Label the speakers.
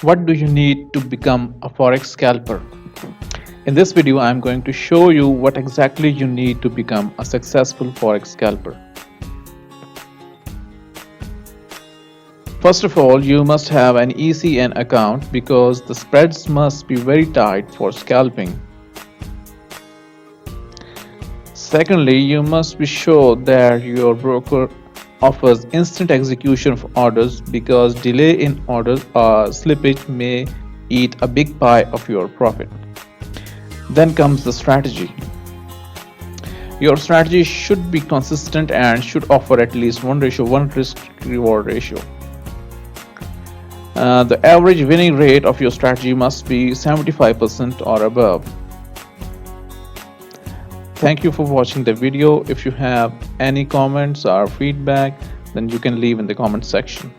Speaker 1: What do you need to become a Forex scalper? In this video, I am going to show you what exactly you need to become a successful Forex scalper. First of all, you must have an ECN account because the spreads must be very tight for scalping. Secondly, you must be sure that your broker offers instant execution of orders because delay in orders or slippage may eat a big pie of your profit. Then comes the strategy. Your strategy should be consistent and should offer at least one risk reward ratio. The average winning rate of your strategy must be 75% or above. Thank you for watching the video. If you have any comments or feedback, then you can leave in the comment section.